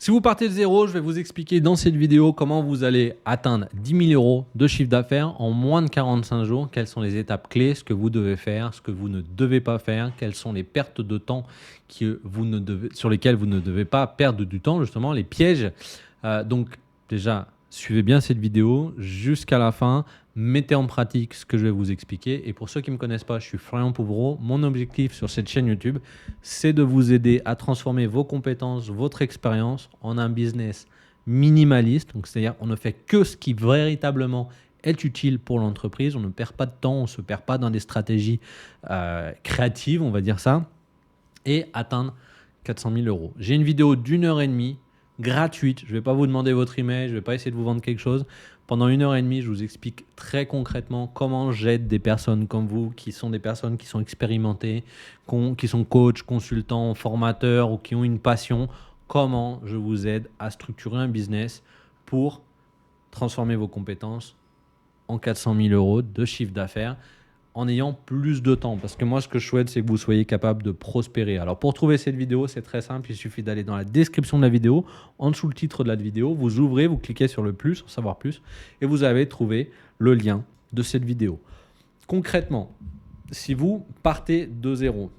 Si vous partez de zéro, je vais vous expliquer dans cette vidéo comment vous allez atteindre 10 000 euros de chiffre d'affaires en moins de 45 jours. Quelles sont les étapes clés, ce que vous devez faire, ce que vous ne devez pas faire, quelles sont les pertes de temps sur lesquelles vous ne devez pas perdre du temps, justement, les pièges. Donc déjà, suivez bien cette vidéo jusqu'à la fin. Mettez en pratique ce que je vais vous expliquer. Et pour ceux qui ne me connaissent pas, je suis Florian Pouvreau. Mon objectif sur cette chaîne YouTube, c'est de vous aider à transformer vos compétences, votre expérience en un business minimaliste. Donc, c'est-à-dire on ne fait que ce qui véritablement est utile pour l'entreprise. On ne perd pas de temps, on ne se perd pas dans des stratégies créatives, on va dire ça, et atteindre 400 000 euros. J'ai une vidéo d'1h30 gratuite. Je ne vais pas vous demander votre email, je ne vais pas essayer de vous vendre quelque chose. Pendant 1h30, je vous explique très concrètement comment j'aide des personnes comme vous, qui sont des personnes qui sont expérimentées, qui sont coachs, consultants, formateurs ou qui ont une passion. Comment je vous aide à structurer un business pour transformer vos compétences en 400 000 euros de chiffre d'affaires en ayant plus de temps. Parce que moi, ce que je souhaite, c'est que vous soyez capable de prospérer. Alors, pour trouver cette vidéo, c'est très simple. Il suffit d'aller dans la description de la vidéo. En dessous le titre de la vidéo, vous ouvrez, vous cliquez sur le plus, en savoir plus, et vous avez trouvé le lien de cette vidéo. Concrètement, si vous partez de zéro,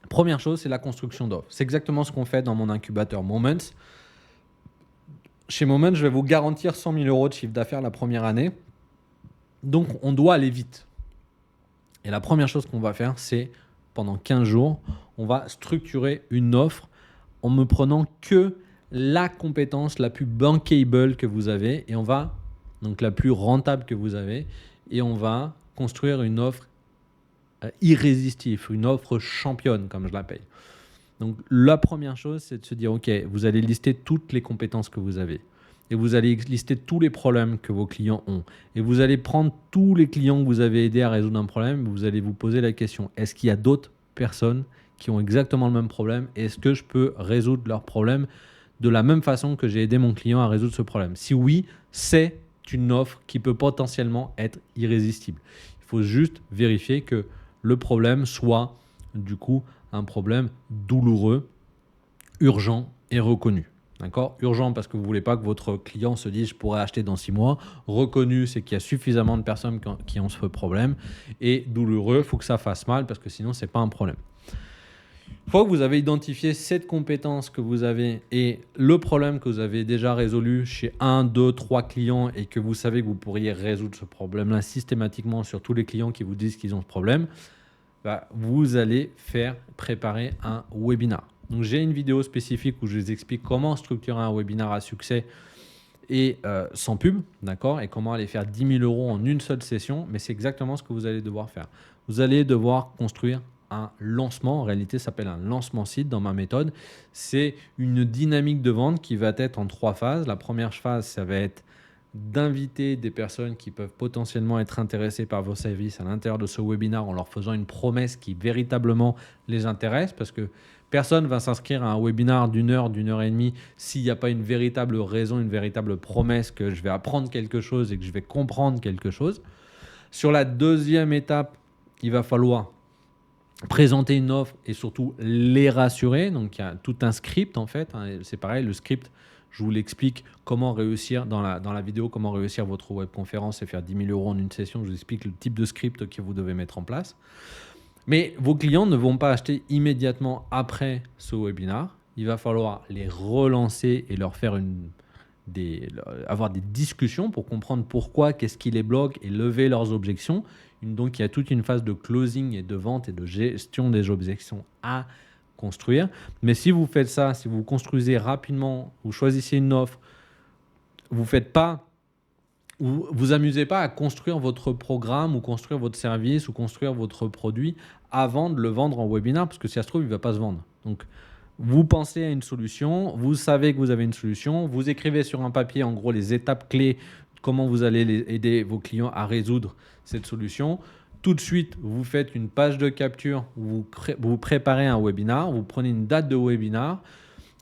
première chose, c'est la construction d'offres. C'est exactement ce qu'on fait dans mon incubateur Moments. Chez Moments, je vais vous garantir 100 000 euros de chiffre d'affaires la première année. Donc, on doit aller vite. Et la première chose qu'on va faire, c'est pendant 15 jours, on va structurer une offre en me prenant que la compétence la plus bankable que vous avez et donc la plus rentable que vous avez, et on va construire une offre irrésistible, une offre championne comme je l'appelle. Donc la première chose, c'est de se dire, ok, vous allez lister toutes les compétences que vous avez. Et vous allez lister tous les problèmes que vos clients ont. Et vous allez prendre tous les clients que vous avez aidés à résoudre un problème. Vous allez vous poser la question, est-ce qu'il y a d'autres personnes qui ont exactement le même problème? Est-ce que je peux résoudre leur problème de la même façon que j'ai aidé mon client à résoudre ce problème? Si oui, c'est une offre qui peut potentiellement être irrésistible. Il faut juste vérifier que le problème soit du coup un problème douloureux, urgent et reconnu. D'accord? Urgent parce que vous ne voulez pas que votre client se dise « je pourrais acheter dans 6 mois ». Reconnu, c'est qu'il y a suffisamment de personnes qui ont ce problème. Et douloureux, il faut que ça fasse mal parce que sinon, ce n'est pas un problème. Une fois que vous avez identifié cette compétence que vous avez et le problème que vous avez déjà résolu chez 1, 2, 3 clients et que vous savez que vous pourriez résoudre ce problème-là systématiquement sur tous les clients qui vous disent qu'ils ont ce problème, vous allez préparer un webinar. Donc, j'ai une vidéo spécifique où je vous explique comment structurer un webinar à succès et sans pub, d'accord, et comment aller faire 10 000 euros en une seule session. Mais c'est exactement ce que vous allez devoir faire. Vous allez devoir construire un lancement. En réalité, ça s'appelle un lancement site dans ma méthode. C'est une dynamique de vente qui va être en 3 phases. La première phase, ça va être d'inviter des personnes qui peuvent potentiellement être intéressées par vos services à l'intérieur de ce webinaire en leur faisant une promesse qui véritablement les intéresse, parce que personne ne va s'inscrire à un webinaire d'une heure et demie s'il n'y a pas une véritable raison, une véritable promesse que je vais apprendre quelque chose et que je vais comprendre quelque chose. Sur la deuxième étape, il va falloir présenter une offre et surtout les rassurer. Donc, il y a tout un script en fait. C'est pareil, le script, je vous l'explique comment réussir dans la vidéo, comment réussir votre webconférence et faire 10 000 euros en une session. Je vous explique le type de script que vous devez mettre en place. Mais vos clients ne vont pas acheter immédiatement après ce webinaire. Il va falloir les relancer et leur faire avoir des discussions pour comprendre pourquoi, qu'est-ce qui les bloque et lever leurs objections. Donc, il y a toute une phase de closing et de vente et de gestion des objections à construire. Mais si vous faites ça, si vous construisez rapidement, vous choisissez une offre, vous amusez pas à construire votre programme ou construire votre service ou construire votre produit avant de le vendre en webinaire, parce que si ça se trouve, il ne va pas se vendre. Donc, vous pensez à une solution, vous savez que vous avez une solution, vous écrivez sur un papier en gros les étapes clés, comment vous allez aider vos clients à résoudre cette solution. Tout de suite, vous faites une page de capture, vous préparez un webinaire, vous prenez une date de webinaire,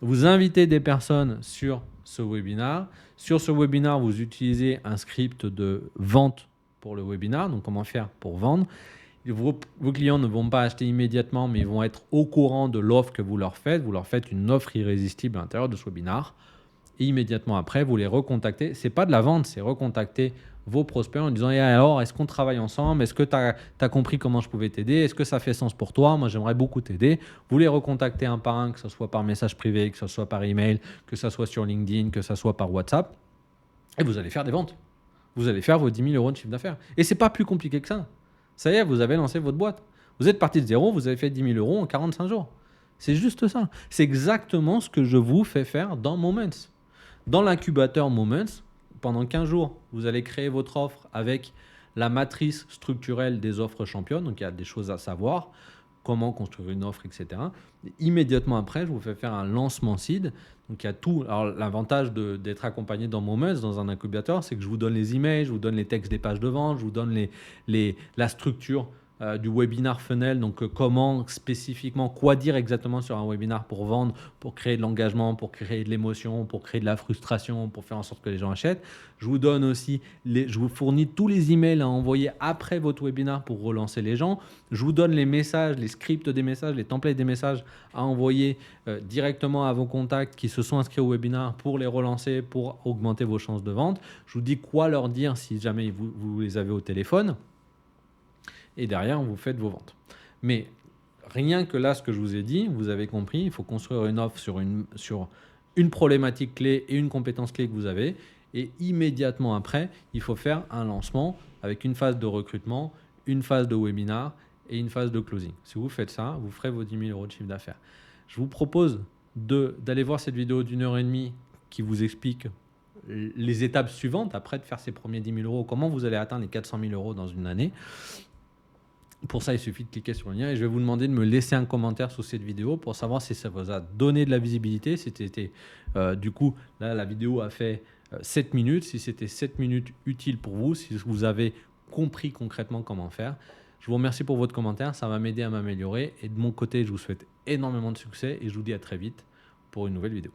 vous invitez des personnes sur ce webinaire. Sur ce webinaire, vous utilisez un script de vente pour le webinaire, donc comment faire pour vendre. Vos clients ne vont pas acheter immédiatement, mais ils vont être au courant de l'offre que vous leur faites. Vous leur faites une offre irrésistible à l'intérieur de ce webinar. Et immédiatement après, vous les recontactez. Ce n'est pas de la vente, c'est recontacter vos prospects en disant alors, est-ce qu'on travaille ensemble? Est-ce que tu as compris comment je pouvais t'aider? Est-ce que ça fait sens pour toi? Moi, j'aimerais beaucoup t'aider. Vous les recontactez un par un, que ce soit par message privé, que ce soit par email, que ce soit sur LinkedIn, que ce soit par WhatsApp. Et vous allez faire des ventes. Vous allez faire vos 10 000 euros de chiffre d'affaires. Et ce n'est pas plus compliqué que ça. Ça y est, vous avez lancé votre boîte. Vous êtes parti de zéro, vous avez fait 10 000 euros en 45 jours. C'est juste ça. C'est exactement ce que je vous fais faire dans Moments. Dans l'incubateur Moments, pendant 15 jours, vous allez créer votre offre avec la matrice structurelle des offres championnes. Donc, il y a des choses à savoir, comment construire une offre, etc. Et immédiatement après, je vous fais faire un lancement seed. Donc, il y a tout. Alors, l'avantage d'être accompagné dans Moments, dans un incubateur, c'est que je vous donne les emails, je vous donne les textes des pages de vente, je vous donne la structure du webinar funnel, donc comment spécifiquement, quoi dire exactement sur un webinar pour vendre, pour créer de l'engagement, pour créer de l'émotion, pour créer de la frustration, pour faire en sorte que les gens achètent. Je vous donne aussi, je vous fournis tous les emails à envoyer après votre webinar pour relancer les gens. Je vous donne les messages, les scripts des messages, les templates des messages à envoyer directement à vos contacts qui se sont inscrits au webinar pour les relancer, pour augmenter vos chances de vente. Je vous dis quoi leur dire si jamais vous les avez au téléphone. Et derrière, vous faites vos ventes. Mais rien que là, ce que je vous ai dit, vous avez compris, il faut construire une offre sur une problématique clé et une compétence clé que vous avez. Et immédiatement après, il faut faire un lancement avec une phase de recrutement, une phase de webinar et une phase de closing. Si vous faites ça, vous ferez vos 10 000 euros de chiffre d'affaires. Je vous propose d'aller voir cette vidéo d'1 h 30 qui vous explique les étapes suivantes après de faire ces premiers 10 000 euros, comment vous allez atteindre les 400 000 euros dans une année. Pour ça, il suffit de cliquer sur le lien et je vais vous demander de me laisser un commentaire sous cette vidéo pour savoir si ça vous a donné de la visibilité. Du coup, là, la vidéo a fait 7 minutes. Si c'était 7 minutes utiles pour vous, si vous avez compris concrètement comment faire. Je vous remercie pour votre commentaire. Ça va m'aider à m'améliorer. Et de mon côté, je vous souhaite énormément de succès et je vous dis à très vite pour une nouvelle vidéo.